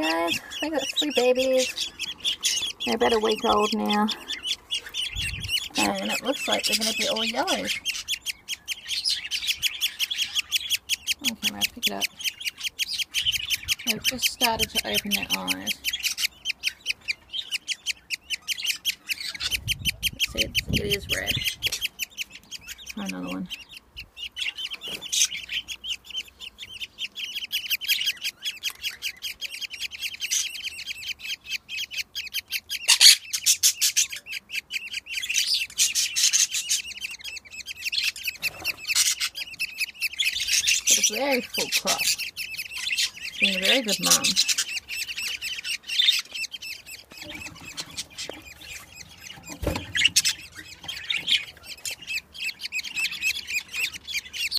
guys. We got 3 babies. They're about a week old now. And it looks like they're going to be all yellows. Okay, I'm going to pick it up. They've just started to open their eyes. See, it is red. Try another one. Got a very full crop. Being a very good mum.